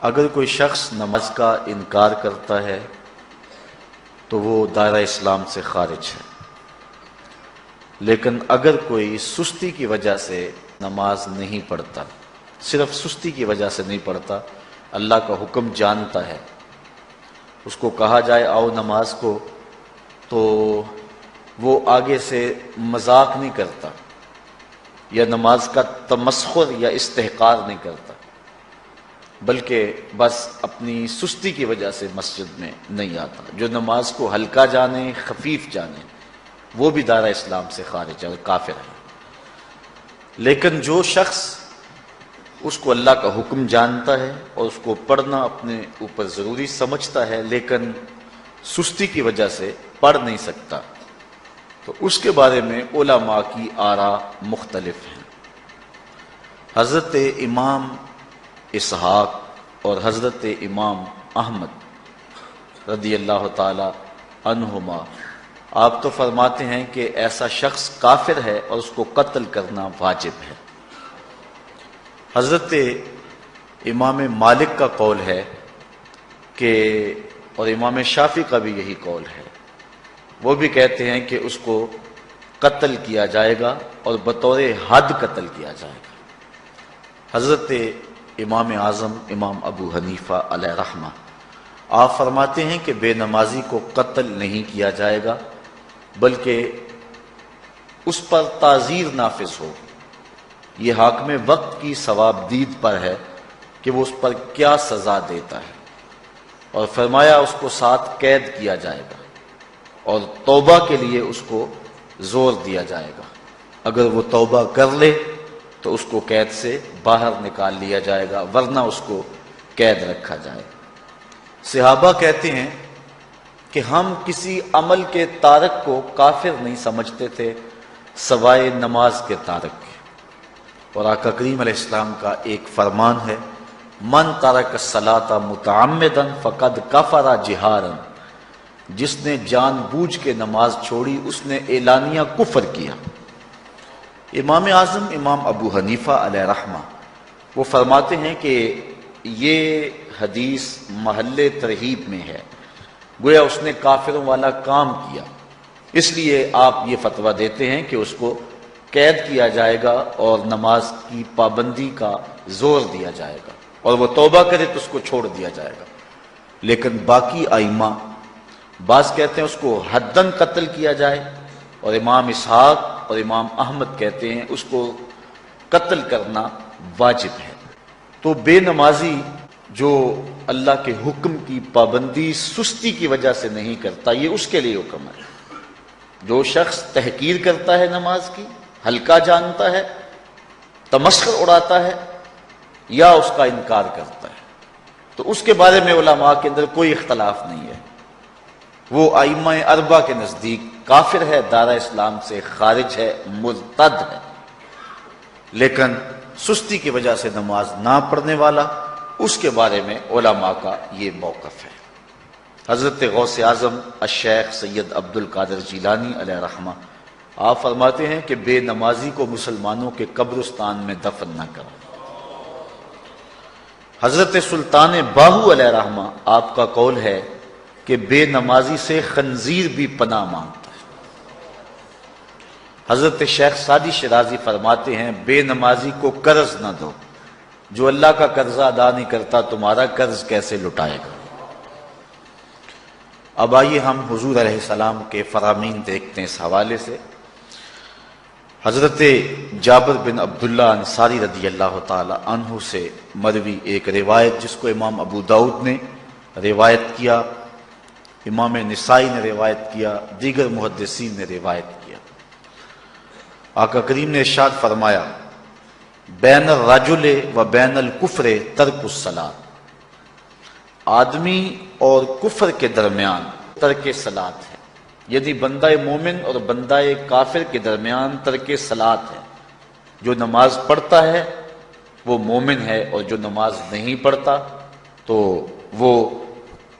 اگر کوئی شخص نماز کا انکار کرتا ہے تو وہ دائرہ اسلام سے خارج ہے، لیکن اگر کوئی سستی کی وجہ سے نماز نہیں پڑھتا، صرف سستی کی وجہ سے نہیں پڑھتا، اللہ کا حکم جانتا ہے، اس کو کہا جائے آؤ نماز کو، تو وہ آگے سے مذاق نہیں کرتا یا نماز کا تمسخر یا استحقار نہیں کرتا، بلکہ بس اپنی سستی کی وجہ سے مسجد میں نہیں آتا۔ جو نماز کو ہلکا جانے، خفیف جانے، وہ بھی دائرہ اسلام سے خارج ہے اور کافر ہے۔ لیکن جو شخص اس کو اللہ کا حکم جانتا ہے اور اس کو پڑھنا اپنے اوپر ضروری سمجھتا ہے لیکن سستی کی وجہ سے پڑھ نہیں سکتا، تو اس کے بارے میں علماء کی آراء مختلف ہیں۔ حضرت امام اسحاق اور حضرت امام احمد رضی اللہ تعالی عنہما آپ تو فرماتے ہیں کہ ایسا شخص کافر ہے اور اس کو قتل کرنا واجب ہے۔ حضرت امام مالک کا قول ہے کہ، اور امام شافعی کا بھی یہی قول ہے، وہ بھی کہتے ہیں کہ اس کو قتل کیا جائے گا اور بطور حد قتل کیا جائے گا۔ حضرت امام اعظم امام ابو حنیفہ علیہ رحمہ آپ فرماتے ہیں کہ بے نمازی کو قتل نہیں کیا جائے گا، بلکہ اس پر تعزیر نافذ ہو۔ یہ حاکم وقت کی ثواب دید پر ہے کہ وہ اس پر کیا سزا دیتا ہے، اور فرمایا اس کو ساتھ قید کیا جائے گا اور توبہ کے لیے اس کو زور دیا جائے گا۔ اگر وہ توبہ کر لے تو اس کو قید سے باہر نکال لیا جائے گا، ورنہ اس کو قید رکھا جائے گا۔ صحابہ کہتے ہیں کہ ہم کسی عمل کے تارک کو کافر نہیں سمجھتے تھے سوائے نماز کے تارک کے، اور آقا کریم علیہ السلام کا ایک فرمان ہے، من ترک الصلاۃ متعمدا فقد کفر جہارا، جس نے جان بوجھ کے نماز چھوڑی اس نے اعلانیہ کفر کیا۔ امام اعظم امام ابو حنیفہ علیہ رحمہ وہ فرماتے ہیں کہ یہ حدیث محل ترہیب میں ہے، گویا اس نے کافروں والا کام کیا، اس لیے آپ یہ فتویٰ دیتے ہیں کہ اس کو قید کیا جائے گا اور نماز کی پابندی کا زور دیا جائے گا، اور وہ توبہ کرے تو اس کو چھوڑ دیا جائے گا۔ لیکن باقی ائمہ بعض کہتے ہیں اس کو حداً قتل کیا جائے، اور امام اسحاق اور امام احمد کہتے ہیں اس کو قتل کرنا واجب ہے۔ تو بے نمازی جو اللہ کے حکم کی پابندی سستی کی وجہ سے نہیں کرتا، یہ اس کے لیے حکم ہے۔ جو شخص تحقیر کرتا ہے نماز کی، ہلکا جانتا ہے، تمسخر اڑاتا ہے یا اس کا انکار کرتا ہے، تو اس کے بارے میں علماء کے اندر کوئی اختلاف نہیں ہے، وہ ائمہ اربعہ کے نزدیک کافر ہے، دائرہ اسلام سے خارج ہے، مرتد ہے۔ لیکن سستی کی وجہ سے نماز نہ پڑھنے والا، اس کے بارے میں علماء کا یہ موقف ہے۔ حضرت غوث اعظم الشیخ سید عبد القادر جیلانی علیہ رحمہ آپ فرماتے ہیں کہ بے نمازی کو مسلمانوں کے قبرستان میں دفن نہ کرو۔ حضرت سلطان باہو علیہ رحمہ آپ کا قول ہے کہ بے نمازی سے خنزیر بھی پناہ مانگتا ہے۔ حضرت شیخ سعدی شیرازی فرماتے ہیں بے نمازی کو قرض نہ دو، جو اللہ کا قرضہ ادا نہیں کرتا تمہارا قرض کیسے لٹائے گا۔ اب آئیے ہم حضور علیہ السلام کے فرامین دیکھتے ہیں اس حوالے سے۔ حضرت جابر بن عبداللہ انصاری رضی اللہ تعالی عنہ سے مروی ایک روایت، جس کو امام ابو داؤد نے روایت کیا، امام نسائی نے روایت کیا، دیگر محدثین نے روایت کیا۔ آقا کریم نے ارشاد فرمایا، بین الرجل و بین الکفر ترک الصلاۃ، آدمی اور کفر کے درمیان ترک صلاۃ ہے، یعنی بندہ مومن اور بندہ کافر کے درمیان ترک صلاۃ ہے۔ جو نماز پڑھتا ہے وہ مومن ہے، اور جو نماز نہیں پڑھتا تو وہ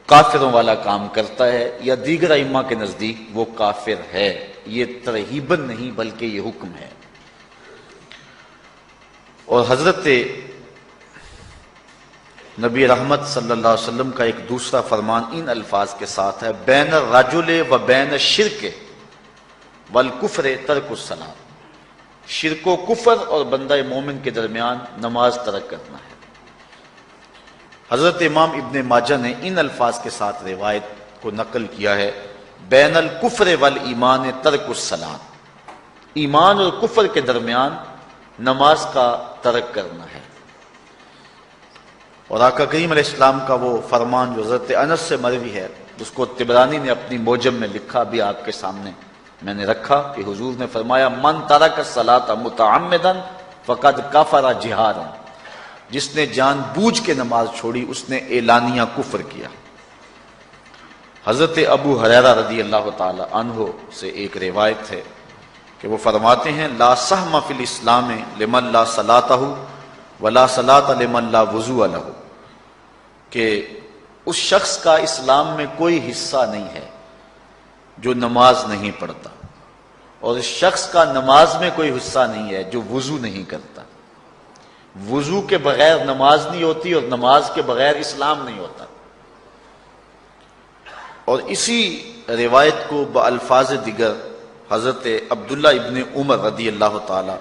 کافروں والا کام کرتا ہے، یا دیگر ائمہ کے نزدیک وہ کافر ہے۔ یہ ترہیباً نہیں بلکہ یہ حکم ہے۔ اور حضرت نبی رحمت صلی اللہ علیہ وسلم کا ایک دوسرا فرمان ان الفاظ کے ساتھ ہے، بین الرجل و بین الشرک والکفر ترک الصلاۃ، شرک و کفر اور بندہ مومن کے درمیان نماز ترک کرنا ہے۔ حضرت امام ابن ماجہ نے ان الفاظ کے ساتھ روایت کو نقل کیا ہے، بین الکفر والایمان ترک الصلاۃ، ایمان اور کفر کے درمیان نماز کا ترک کرنا ہے۔ اور آقا کریم علیہ السلام کا وہ فرمان جو حضرت انس سے مروی ہے، جس کو طبرانی نے اپنی موجم میں لکھا، بھی آپ کے سامنے میں نے رکھا، کہ حضور نے فرمایا من ترک الصلاۃ متعمدا فقد کفر جہارا، جس نے جان بوجھ کے نماز چھوڑی اس نے اعلانیہ کفر کیا۔ حضرت ابو ہریرہ رضی اللہ تعالی عنہ سے ایک روایت ہے کہ وہ فرماتے ہیں، لا سہم فی الاسلام لمن لا صلاۃ ولا صلاۃ لمن لا وضوء لہ، کہ اس شخص کا اسلام میں کوئی حصہ نہیں ہے جو نماز نہیں پڑھتا، اور اس شخص کا نماز میں کوئی حصہ نہیں ہے جو وضو نہیں کرتا۔ وضو کے بغیر نماز نہیں ہوتی اور نماز کے بغیر اسلام نہیں ہوتا۔ اور اسی روایت کو بالفاظ دیگر حضرت عبداللہ ابن عمر رضی اللہ تعالی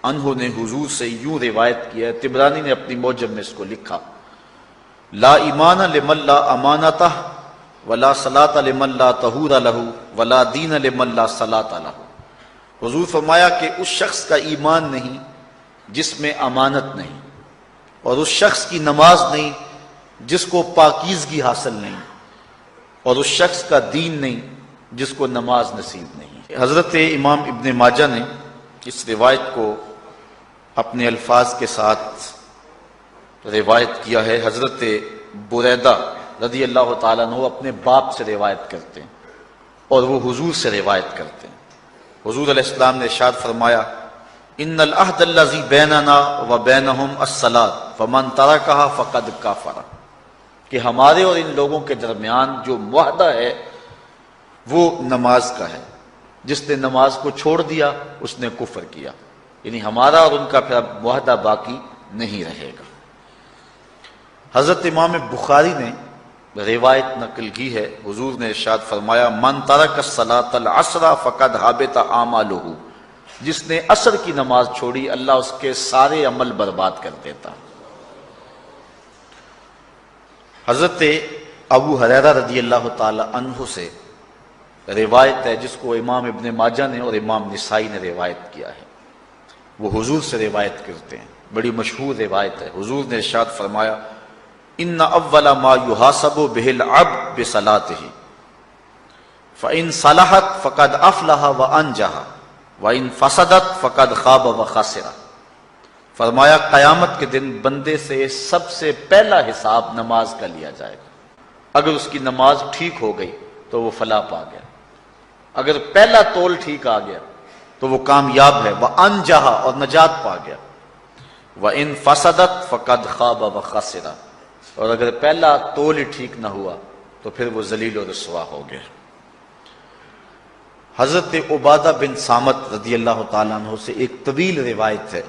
عنہ نے حضور سے یوں روایت کیا ہے، طبرانی نے اپنی موجم میں اس کو لکھا، لا ایمان لمن لا امانتہ ولا صلاۃ لمن لا طہور لہ ولا دین لمن لا صلاۃ لہ۔ حضور فرمایا کہ اس شخص کا ایمان نہیں جس میں امانت نہیں، اور اس شخص کی نماز نہیں جس کو پاکیزگی حاصل نہیں، اور اس شخص کا دین نہیں جس کو نماز نصیب نہیں۔ حضرت امام ابن ماجہ نے اس روایت کو اپنے الفاظ کے ساتھ روایت کیا ہے۔ حضرت بریدہ رضی اللہ تعالیٰ عنہ اپنے باپ سے روایت کرتے ہیں اور وہ حضور سے روایت کرتے ہیں۔ حضور علیہ السلام نے ارشاد فرمایا، ان العہد الذی بیننا و بینہم الصلاۃ فمن ترکھا فقد کفر، کہ ہمارے اور ان لوگوں کے درمیان جو معاہدہ ہے وہ نماز کا ہے، جس نے نماز کو چھوڑ دیا اس نے کفر کیا، یعنی ہمارا اور ان کا پھر اب معاہدہ باقی نہیں رہے گا۔ حضرت امام بخاری نے روایت نقل کی ہے، حضور نے ارشاد فرمایا، من ترک الصلاۃ العصر فقد حبط اعمالہ، جس نے عصر کی نماز چھوڑی اللہ اس کے سارے عمل برباد کر دیتا۔ حضرت ابو ہریرہ رضی اللہ تعالی عنہ سے روایت ہے جس کو امام ابن ماجہ نے اور امام نسائی نے روایت کیا ہے، وہ حضور سے روایت کرتے ہیں، بڑی مشہور روایت ہے۔ حضور نے ارشاد فرمایا، ان اول ما یحاسب بہ العبد بصلاتہ فان صلحت فقد افلح وانجح وان فسدت فقد خاب وخسر۔ فرمایا قیامت کے دن بندے سے سب سے پہلا حساب نماز کا لیا جائے گا، اگر اس کی نماز ٹھیک ہو گئی تو وہ فلاح پا گیا، اگر پہلا تول ٹھیک آ گیا تو وہ کامیاب ہے، وانجح اور نجات پا گیا، وان فسدت فقد خاب وخسر، اور اگر پہلا تول ہی ٹھیک نہ ہوا تو پھر وہ ذلیل و رسوا ہو گیا۔ حضرت عبادہ بن صامت رضی اللہ تعالیٰ عنہ سے ایک طویل روایت ہے،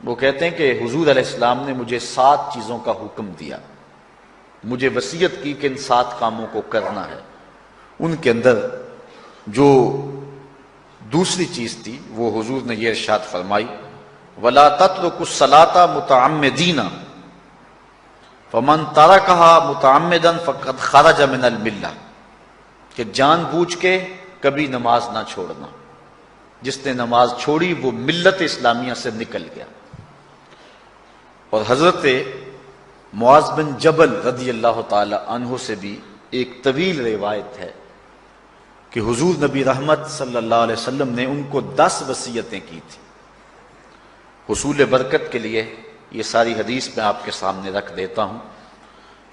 وہ کہتے ہیں کہ حضور علیہ السلام نے مجھے 7 چیزوں کا حکم دیا، مجھے وصیت کی کہ ان 7 کاموں کو کرنا ہے۔ ان کے اندر جو دوسری چیز تھی وہ حضور نے یہ ارشاد فرمائی، وَلَا تَتْرُكُوا الصَّلَاةَ مُتَعَمِّدِينَ فَمَن تَرَكَهَا مُتَعَمِّدًا فَقَدْ خَرَجَ مِنَ الْمِلَّةِ، کہ جان بوجھ کے کبھی نماز نہ چھوڑنا، جس نے نماز چھوڑی وہ ملت اسلامیہ سے نکل گیا۔ اور حضرت معاذ بن جبل رضی اللہ تعالی عنہ سے بھی ایک طویل روایت ہے کہ حضور نبی رحمت صلی اللہ علیہ وسلم نے ان کو 10 وصیتیں کی تھی حصول برکت کے لیے۔ یہ ساری حدیث میں آپ کے سامنے رکھ دیتا ہوں۔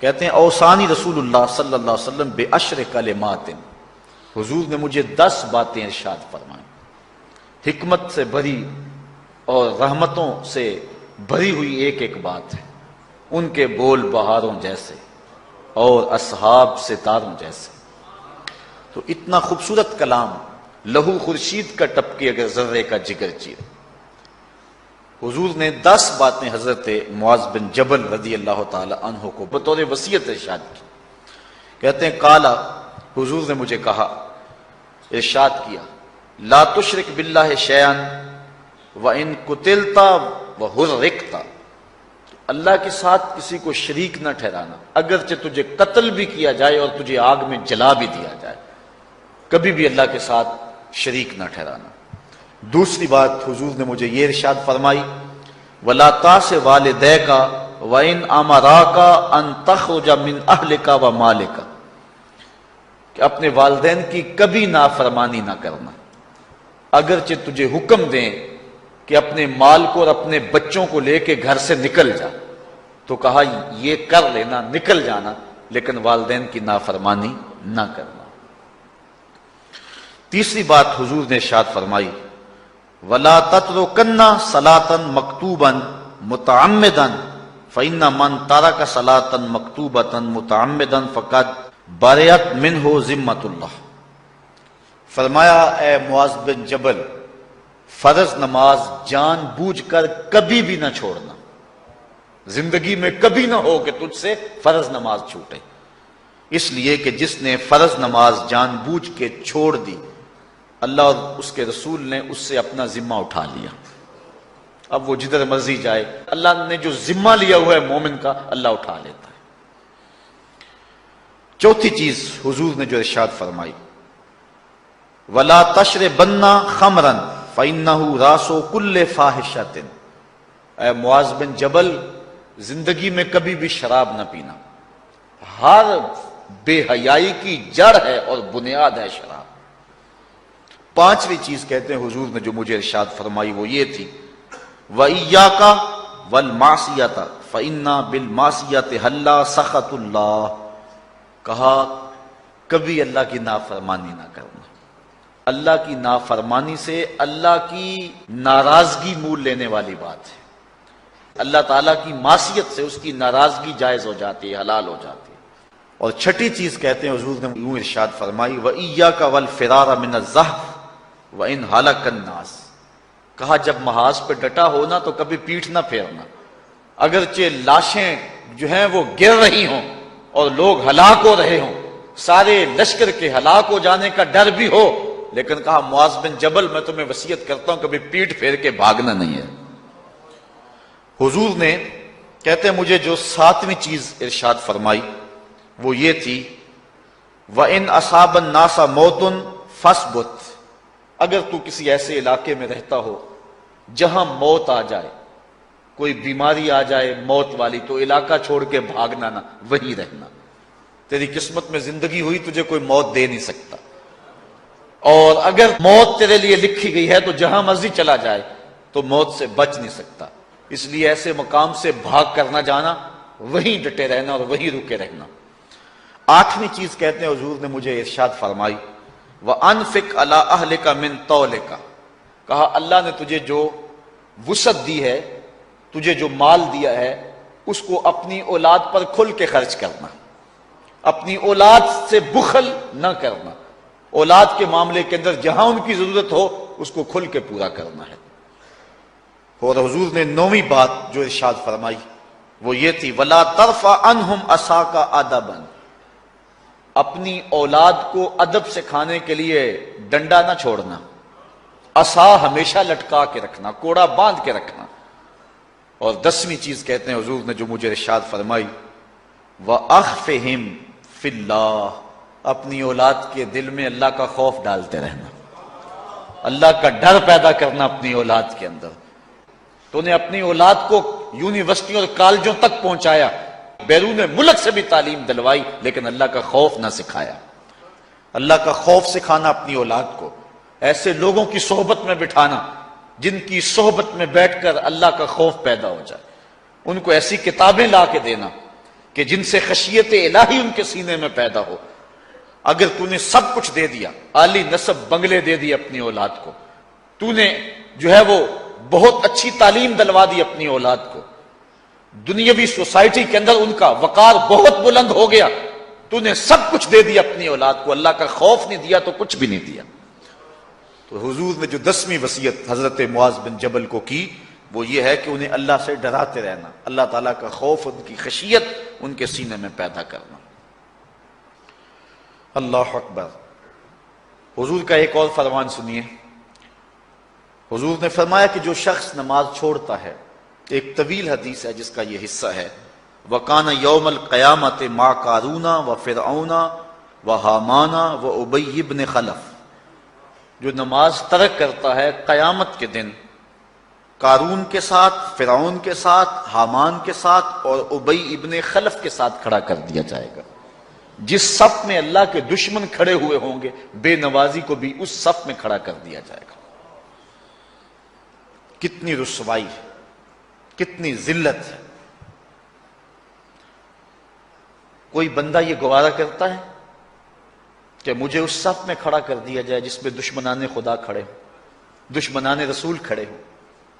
کہتے ہیں، اوصانی رسول اللہ صلی اللہ علیہ وسلم بعشر کلمات، حضور نے مجھے 10 باتیں ارشاد فرمائیں، حکمت سے بھری اور رحمتوں سے بھری ہوئی ایک ایک بات ہے، ان کے بول بہاروں جیسے اور اصحاب ستاروں جیسے۔ تو اتنا خوبصورت کلام، لہو خورشید کا ٹپکے اگر ذرے کا جگر چیر، حضور نے 10 باتیں حضرت معاذ بن جبل رضی اللہ تعالی عنہ کو بطور وصیت ارشاد کی. کہتے ہیں کالا، حضور نے مجھے کہا، ارشاد کیا، لا تشرک باللہ شیئا وان قتلت وحرقت، اللہ کے ساتھ کسی کو شریک نہ ٹھہرانا، اگرچہ تجھے قتل بھی کیا جائے اور تجھے آگ میں جلا بھی دیا جائے، کبھی بھی اللہ کے ساتھ شریک نہ ٹھہرانا. دوسری بات حضور نے مجھے یہ ارشاد فرمائی، وَلَا تَعْصِ وَالِدَيْكَ وَإِنْ أَمَرَاكَ أَن تَخْرُجَ مِنْ أَهْلِكَ وَمَالِكَ، کہ اپنے والدین کی کبھی نافرمانی نہ کرنا، اگرچہ تجھے حکم دیں کہ اپنے مال کو اور اپنے بچوں کو لے کے گھر سے نکل جا، تو کہا یہ کر لینا، نکل جانا، لیکن والدین کی نافرمانی نہ کرنا. تیسری بات حضور نے ارشاد فرمائی، وَلَا تَتْرُكَنَّ صَلَاةً مَكْتُوبًا مُتَعَمِّدًا فَإِنَّ مَنْ تَرَكَ صَلَاةً مَكْتُوبَةً مُتَعَمِّدًا فَقَدْ بَرِئَتْ مِنْهُ ذِمَّةُ اللَّهِ. فرمایا اے معاذ بن جبل، فرض نماز جان بوجھ کر کبھی بھی نہ چھوڑنا، زندگی میں کبھی نہ ہو کہ تجھ سے فرض نماز چھوٹے، اس لیے کہ جس نے فرض نماز جان بوجھ کے چھوڑ دی، اللہ اور اس کے رسول نے اس سے اپنا ذمہ اٹھا لیا. اب وہ جدھر مرضی جائے، اللہ نے جو ذمہ لیا ہوا ہے مومن کا، اللہ اٹھا لیتا ہے. چوتھی چیز حضور نے جو ارشاد فرمائی، وَلَا تَشْرِبَنَّ خَمْرًا فَإِنَّهُ رَأْسُ كُلِّ فَاحِشَةٍ. اے معاذ بن جبل، زندگی میں کبھی بھی شراب نہ پینا، ہر بے حیائی کی جڑ ہے اور بنیاد ہے شراب. پانچویں چیز کہتے ہیں حضور نے جو مجھے ارشاد فرمائی وہ یہ تھی، وَإِيَّاكَ وَالْمَعْصِيَةَ فَإِنَّ بِالْمَعْصِيَةِ حَلَّ سَخَطُ اللَّهِ. کہا کبھی اللہ کی نافرمانی نہ کرنا، اللہ کی نافرمانی سے اللہ کی ناراضگی مول لینے والی بات ہے. اللہ تعالیٰ کی معصیت سے اس کی ناراضگی جائز ہو جاتی ہے، حلال ہو جاتی ہے. اور چھٹی چیز کہتے ہیں حضور نے یوں ارشاد فرمائی، وَإِيَّاكَ وَالْفِرَارَ مِنَ الزَّحْفِ وَإِنْ هَلَكَ النَّاسِ. کہا جب محاذ پہ ڈٹا ہونا تو کبھی پیٹھ نہ پھیرنا، اگرچہ لاشیں جو ہیں وہ گر رہی ہوں اور لوگ ہلاک ہو رہے ہوں، سارے لشکر کے ہلاک ہو جانے کا ڈر بھی ہو، لیکن کہا معاذ بن جبل میں تمہیں وصیت کرتا ہوں کبھی پیٹھ پھیر کے بھاگنا نہیں ہے. حضور نے کہتے ہیں مجھے جو ساتویں چیز ارشاد فرمائی وہ یہ تھی، وَإِنْ أَصَابَ النَّاسَ مَوْتٌ فَاصْبُتْ. اگر تو کسی ایسے علاقے میں رہتا ہو جہاں موت آ جائے، کوئی بیماری آ جائے موت والی، تو علاقہ چھوڑ کے بھاگنا نہ، وہیں رہنا. تیری قسمت میں زندگی ہوئی، تجھے کوئی موت دے نہیں سکتا. اور اگر موت تیرے لیے لکھی گئی ہے تو جہاں مرضی چلا جائے تو موت سے بچ نہیں سکتا. اس لیے ایسے مقام سے بھاگ کر نہ جانا، وہیں ڈٹے رہنا اور وہیں رکے رہنا. آٹھویں چیز کہتے ہیں حضور نے مجھے ارشاد فرمائی، وَأَنفِقْ عَلَىٰ أَهْلِكَ مِن طَوْلِكَ. کہا اللہ نے تجھے جو وسعت دی ہے، تجھے جو مال دیا ہے، اس کو اپنی اولاد پر کھل کے خرچ کرنا، اپنی اولاد سے بخل نہ کرنا. اولاد کے معاملے کے اندر جہاں ان کی ضرورت ہو اس کو کھل کے پورا کرنا ہے. اور حضور نے نویں بات جو ارشاد فرمائی وہ یہ تھی، وَلَا تَرْفَعْ عَنْهُمْ عَصَاكَ أَدَبًا. اپنی اولاد کو ادب سکھانے کے لیے ڈنڈا نہ چھوڑنا، عصا ہمیشہ لٹکا کے رکھنا، کوڑا باندھ کے رکھنا. اور 10ویں چیز کہتے ہیں حضور نے جو مجھے ارشاد فرمائی، وَأَخْفِهِمْ فِي اللَّهِ. اپنی اولاد کے دل میں اللہ کا خوف ڈالتے رہنا، اللہ کا ڈر پیدا کرنا اپنی اولاد کے اندر. تو نے اپنی اولاد کو یونیورسٹیوں اور کالجوں تک پہنچایا، بیرون ملک سے بھی تعلیم دلوائی، لیکن اللہ کا خوف نہ سکھایا. اللہ کا خوف سکھانا اپنی اولاد کو، ایسے لوگوں کی صحبت میں بٹھانا جن کی صحبت میں بیٹھ کر اللہ کا خوف پیدا ہو جائے. ان کو ایسی کتابیں لا کے دینا کہ جن سے خشیت الہی ان کے سینے میں پیدا ہو. اگر تو نے سب کچھ دے دیا، عالی نسب بنگلے دے دی اپنی اولاد کو، تو نے جو ہے وہ بہت اچھی تعلیم دلوا دی اپنی اولاد کو، دنیاوی سوسائٹی کے اندر ان کا وقار بہت بلند ہو گیا، تو نے سب کچھ دے دیا اپنی اولاد کو، اللہ کا خوف نہیں دیا تو کچھ بھی نہیں دیا. تو حضور نے جو 10ویں وصیت حضرت معاذ بن جبل کو کی، وہ یہ ہے کہ انہیں اللہ سے ڈراتے رہنا، اللہ تعالیٰ کا خوف، ان کی خشیت ان کے سینے میں پیدا کرنا۔ اللہ اکبر۔ حضور کا ایک اور فرمان سنیے۔ حضور نے فرمایا کہ جو شخص نماز چھوڑتا ہے، ایک طویل حدیث ہے جس کا یہ حصہ ہے، وَقَانَ يَوْمَ الْقِيَامَةِ مَعَ قَارُونَ وَفِرْعَوْنَ وَحَامَانَ وَأُبَيِّ بْنِ خَلَف۔ جو نماز ترک کرتا ہے قیامت کے دن قارون کے ساتھ، فرعون کے ساتھ، حامان کے ساتھ اور ابی ابن خلف کے ساتھ کھڑا کر دیا جائے گا۔ جس صف میں اللہ کے دشمن کھڑے ہوئے ہوں گے، بے نمازی کو بھی اس صف میں کھڑا کر دیا جائے گا۔ کتنی رسوائی ہے، کتنی ذلت ہے۔ کوئی بندہ یہ گوارا کرتا ہے کہ مجھے اس صف میں کھڑا کر دیا جائے جس میں دشمنان خدا کھڑے ہوں، دشمنان رسول کھڑے ہوں؟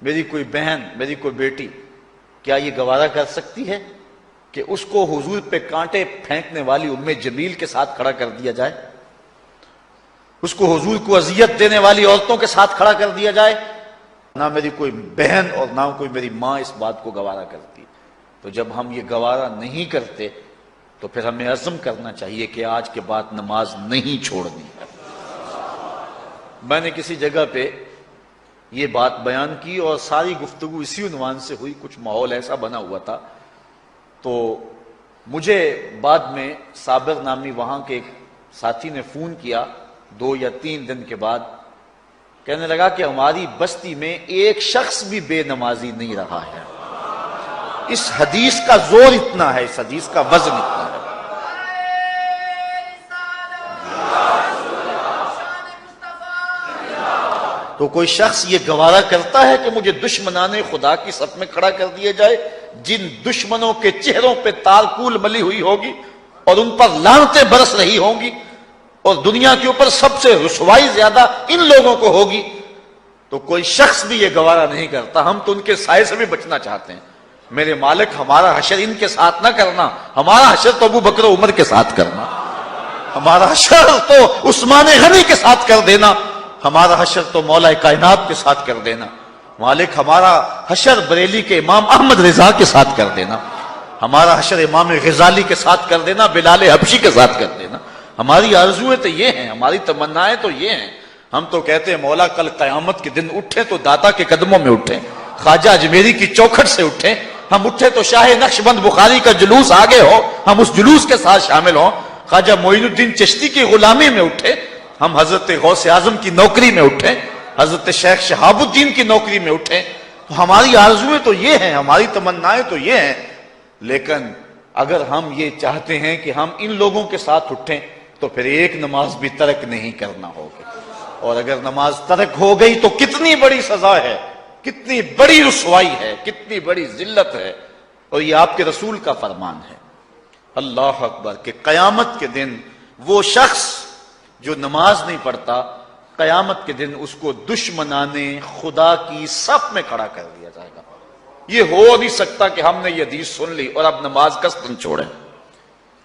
میری کوئی بہن، میری کوئی بیٹی کیا یہ گوارا کر سکتی ہے کہ اس کو حضور پہ کانٹے پھینکنے والی ام جمیل کے ساتھ کھڑا کر دیا جائے، اس کو حضور کو اذیت دینے والی عورتوں کے ساتھ کھڑا کر دیا جائے؟ نہ میری کوئی بہن اور نہ کوئی میری ماں اس بات کو گوارا کرتی۔ تو جب ہم یہ گوارا نہیں کرتے تو پھر ہمیں عزم کرنا چاہیے کہ آج کے بعد نماز نہیں چھوڑنی ہے۔ میں نے کسی جگہ پہ یہ بات بیان کی اور ساری گفتگو اسی عنوان سے ہوئی، کچھ ماحول ایسا بنا ہوا تھا، تو مجھے بعد میں صابر نامی وہاں کے ایک ساتھی نے فون کیا 2 یا 3 دن کے بعد، کہنے لگا کہ ہماری بستی میں ایک شخص بھی بے نمازی نہیں رہا ہے۔ اس حدیث کا زور اتنا ہے، اس حدیث کا وزن اتنا ہے۔ تو کوئی شخص یہ گوارا کرتا ہے کہ مجھے دشمنان خدا کی صف میں کھڑا کر دیا جائے، جن دشمنوں کے چہروں پہ تارکول ملی ہوئی ہوگی اور ان پر لعنتیں برس رہی ہوں گی، اور دنیا کے اوپر سب سے رسوائی زیادہ ان لوگوں کو ہوگی، تو کوئی شخص بھی یہ گوارا نہیں کرتا۔ ہم تو ان کے سائے سے بھی بچنا چاہتے ہیں۔ میرے مالک، ہمارا حشر ان کے ساتھ نہ کرنا، ہمارا حشر تو ابو بکر و عمر کے ساتھ کرنا، ہمارا حشر تو عثمان غنی کے ساتھ کر دینا، ہمارا حشر تو مولا کائنات کے ساتھ کر دینا۔ مالک، ہمارا حشر بریلی کے امام احمد رضا کے ساتھ کر دینا، ہمارا حشر امام غزالی کے ساتھ کر دینا، بلال حبشی کے ساتھ کر دینا۔ ہماری آرزویں تو یہ ہیں، ہماری تمنائیں تو یہ ہیں۔ ہم تو کہتے ہیں مولا کل قیامت کے دن اٹھیں تو داتا کے قدموں میں اٹھیں، خواجہ اجمیری کی چوکھٹ سے اٹھیں، ہم اٹھے تو شاہ نقشبند بخاری کا جلوس آگے ہو، ہم اس جلوس کے ساتھ شامل ہوں، خواجہ معین الدین چشتی کی غلامی میں اٹھے، ہم حضرت غوث اعظم کی نوکری میں اٹھیں، حضرت شیخ شہاب الدین کی نوکری میں اٹھیں۔ تو ہماری آرزویں تو یہ ہیں، ہماری تمنائیں تو یہ ہیں، لیکن اگر ہم یہ چاہتے ہیں کہ ہم ان لوگوں کے ساتھ اٹھیں تو پھر ایک نماز بھی ترک نہیں کرنا ہوگا، اور اگر نماز ترک ہو گئی تو کتنی بڑی سزا ہے، کتنی بڑی رسوائی ہے، کتنی بڑی ذلت ہے، اور یہ آپ کے رسول کا فرمان ہے۔ اللہ اکبر، کہ قیامت کے دن وہ شخص جو نماز نہیں پڑھتا، قیامت کے دن اس کو دشمنان خدا کی صف میں کھڑا کر دیا جائے گا۔ یہ ہو نہیں سکتا کہ ہم نے یہ حدیث سن لی اور اب نماز قصدن چھوڑیں۔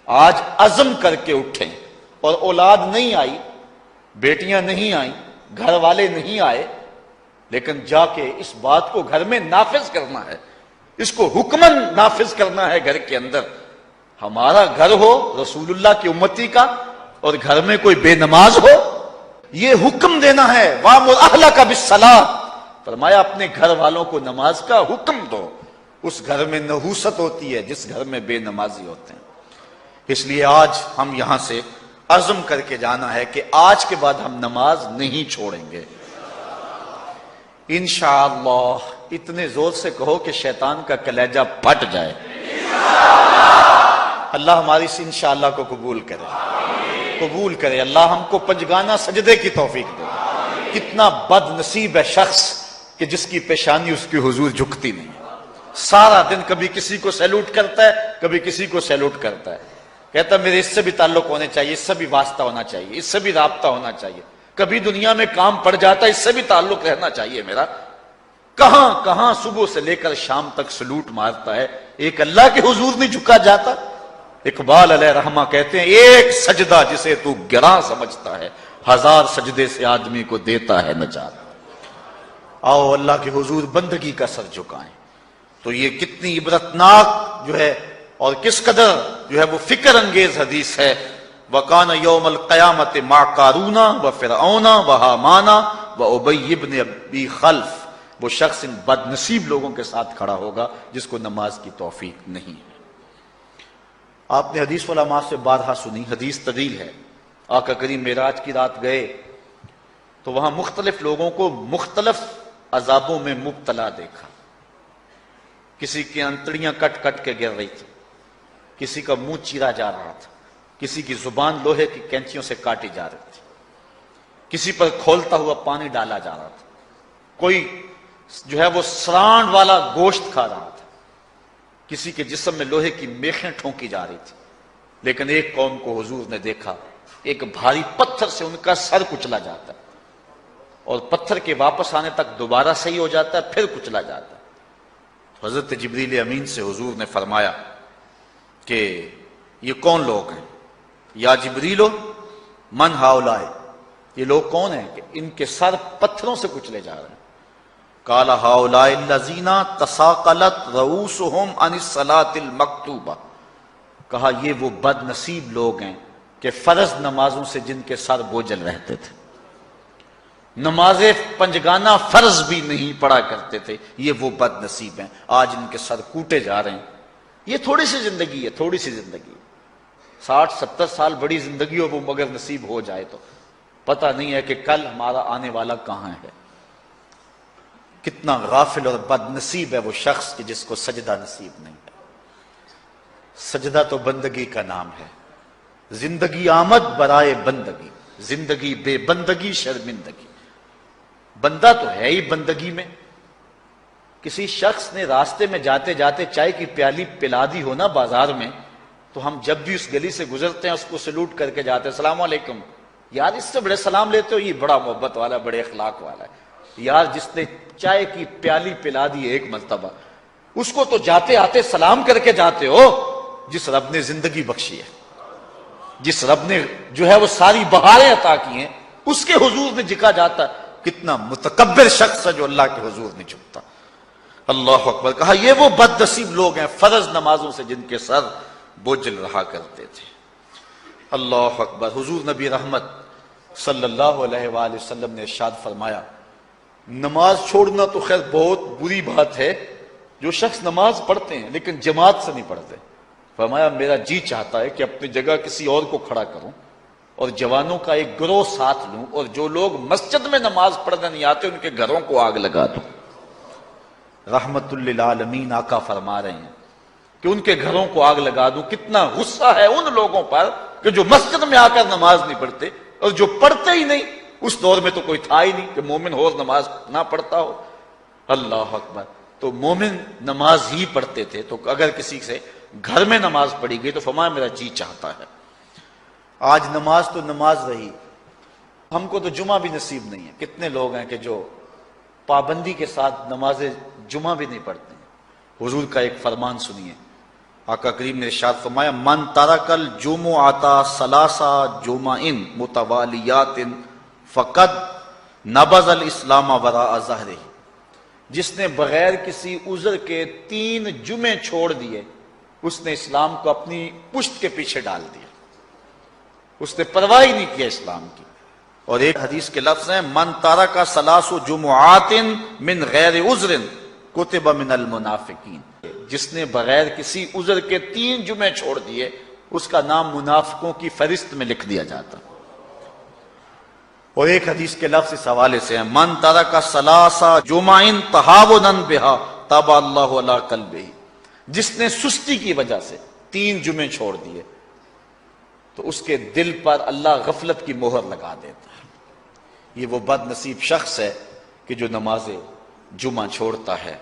آج عزم کر کے اٹھیں، اور اولاد نہیں آئی، بیٹیاں نہیں آئیں، گھر والے نہیں آئے، لیکن جا کے اس بات کو گھر میں نافذ کرنا ہے، اس کو حکمن نافذ کرنا ہے گھر کے اندر۔ ہمارا گھر ہو رسول اللہ کی امتی کا اور گھر میں کوئی بے نماز ہو، یہ حکم دینا ہے، وَأْمُرْ أَهْلَكَ بِالصَّلَاةِ، فرمایا اپنے گھر والوں کو نماز کا حکم دو۔ اس گھر میں نحوست ہوتی ہے جس گھر میں بے نمازی ہوتے ہیں۔ اس لیے آج ہم یہاں سے عزم کر کے جانا ہے کہ آج کے بعد ہم نماز نہیں چھوڑیں گے انشاءاللہ۔ اتنے زور سے کہو کہ شیطان کا کلیجہ پھٹ جائے۔ اللہ ہماری اس انشاءاللہ کو قبول کرے، قبول کرے۔ اللہ ہم کو پنجگانہ سجدے کی توفیق دے۔ کتنا بد نصیب ہے شخص کہ جس کی پیشانی اس کی حضور جھکتی نہیں، سارا دن کبھی کسی کو سیلوٹ کرتا ہے، کبھی کسی کو سیلوٹ کرتا ہے، کہتا میرے اس سے بھی تعلق ہونے چاہیے، اس سے بھی واسطہ ہونا چاہیے، اس سے بھی رابطہ ہونا چاہیے، کبھی دنیا میں کام پڑ جاتا ہے، اس سے بھی تعلق رہنا چاہیے میرا۔ کہاں کہاں صبح سے لے کر شام تک سلوٹ مارتا ہے، ایک اللہ کے حضور نہیں جھکا جاتا۔ اقبال علیہ رحمہ کہتے ہیں ایک سجدہ جسے تو گراں سمجھتا ہے، 1000 سجدے سے آدمی کو دیتا ہے نجات۔ آؤ اللہ کے حضور بندگی کا سر جھکائیں. تو یہ کتنی عبرتناک جو ہے اور کس قدر جو ہے وہ فکر انگیز حدیث ہے. وَقَانَ يَوْمَ الْقِيَامَةِ مَعَ قَارُونَ وَفِرْعَوْنَ وَحَامَانَ وَأُبَيِّ بْنِ أَبِي خَلْف. وہ شخص ان بد نصیب لوگوں کے ساتھ کھڑا ہوگا جس کو نماز کی توفیق نہیں ہے. آپ نے حدیث علماء سے بارہا سنی، حدیث طویل ہے. آقا کریم معراج کی رات گئے تو وہاں مختلف لوگوں کو مختلف عذابوں میں مبتلا دیکھا. کسی کی انتڑیاں کٹ کٹ کے گر رہی تھی، کسی کا منہ چیرا جا رہا تھا، کسی کی زبان لوہے کی کینچیوں سے کاٹی جا رہی تھی، کسی پر کھولتا ہوا پانی ڈالا جا رہا تھا، کوئی جو ہے وہ سرانڈ والا گوشت کھا رہا تھا، کسی کے جسم میں لوہے کی میخیں ٹھونکی جا رہی تھی. لیکن ایک قوم کو حضور نے دیکھا، ایک بھاری پتھر سے ان کا سر کچلا جاتا ہے اور پتھر کے واپس آنے تک دوبارہ صحیح ہو جاتا ہے، پھر کچلا جاتا ہے. حضرت جبریل امین سے حضور نے فرمایا کہ یہ کون لوگ ہیں؟ یا جبریلو من ہاؤلائے، یہ لوگ کون ہیں کہ ان کے سر پتھروں سے کچلے جا رہے ہیں؟ قال ہاؤلائے الذین تثاقلت رؤوسہم عن الصلاۃ المکتوبہ. کہا یہ وہ بد نصیب لوگ ہیں کہ فرض نمازوں سے جن کے سر بوجھل رہتے تھے، نماز پنجگانہ فرض بھی نہیں پڑھا کرتے تھے، یہ وہ بد نصیب ہیں. آج ان کے سر کوٹے جا رہے ہیں. یہ تھوڑی سی زندگی ہے، تھوڑی سی زندگی ہے. 60-70 سال بڑی زندگی ہو وہ مگر نصیب ہو جائے تو پتہ نہیں ہے کہ کل ہمارا آنے والا کہاں ہے. کتنا غافل اور بد نصیب ہے وہ شخص کہ جس کو سجدہ نصیب نہیں ہے. سجدہ تو بندگی کا نام ہے. زندگی آمد برائے بندگی، زندگی بے بندگی شرمندگی. بندہ تو ہے ہی بندگی میں. کسی شخص نے راستے میں جاتے جاتے چائے کی پیالی پلا دی ہو نا بازار میں، تو ہم جب بھی اس گلی سے گزرتے ہیں اس کو سلوٹ کر کے جاتے ہیں، السلام علیکم. یار اس سے بڑے سلام لیتے ہو، یہ بڑا محبت والا، بڑے اخلاق والا ہے. یار جس نے چائے کی پیالی پلا دی ایک مرتبہ، اس کو تو جاتے آتے سلام کر کے جاتے ہو. جس رب نے زندگی بخشی ہے، جس رب نے جو ہے وہ ساری بہاریں عطا کی ہیں، اس کے حضور میں جھکا جاتا ہے. کتنا متکبر شخص ہے جو اللہ کے حضور نہیں جھکتا. اللہ اکبر. کہا یہ وہ بد نصیب لوگ ہیں فرض نمازوں سے جن کے سر بوجھل رہا کرتے تھے. اللہ اکبر. حضور نبی رحمت صلی اللہ علیہ وآلہ وسلم نے ارشاد فرمایا، نماز چھوڑنا تو خیر بہت بری بات ہے. جو شخص نماز پڑھتے ہیں لیکن جماعت سے نہیں پڑھتے، فرمایا میرا جی چاہتا ہے کہ اپنی جگہ کسی اور کو کھڑا کروں اور جوانوں کا ایک گروہ ساتھ لوں، اور جو لوگ مسجد میں نماز پڑھنے نہیں آتے ان کے گھروں کو آگ لگا دوں. رحمت للعالمین آقا فرما رہے ہیں کہ ان کے گھروں کو آگ لگا دوں. کتنا غصہ ہے ان لوگوں پر کہ جو مسجد میں آ کر نماز نہیں پڑھتے، اور جو پڑھتے ہی نہیں. اس دور میں تو کوئی تھا ہی نہیں کہ مومن ہو نماز نہ پڑھتا ہو. اللہ اکبر. تو مومن نماز ہی پڑھتے تھے. تو اگر کسی سے گھر میں نماز پڑھی گئی تو فرمایا میرا جی چاہتا ہے. آج نماز تو نماز رہی، ہم کو تو جمعہ بھی نصیب نہیں ہے. کتنے لوگ ہیں کہ جو پابندی کے ساتھ نماز جمعہ بھی نہیں پڑھتے ہیں. حضور کا ایک فرمان سنیے. آقا کریم نے ارشاد فرمایا، من ترک الجمعۃ ثلاث جمع متوالیات فقد نبذ الاسلام وراء ظہرہ. جس نے بغیر کسی عذر کے 3 جمعے چھوڑ دیے، اس نے اسلام کو اپنی پشت کے پیچھے ڈال دیا. اس نے پرواہ ہی نہیں کیا اسلام کی. اور ایک حدیث کے لفظ ہیں، من ترک ثلاث جمعات من غیر عذر کتب من المنافقین. جس نے بغیر کسی عذر کے 3 جمعے چھوڑ دیے، اس کا نام منافقوں کی فہرست میں لکھ دیا جاتا. اور ایک حدیث کے لفظ اس حوالے سے ہیں، من ترک ثلاث جمع تہاونا بہا طبع اللہ علی قلبہ. جس نے سستی کی وجہ سے 3 جمعے چھوڑ دیے تو اس کے دل پر اللہ غفلت کی مہر لگا دیتا ہے. یہ وہ بد نصیب شخص ہے کہ جو نماز جمعہ چھوڑتا ہے.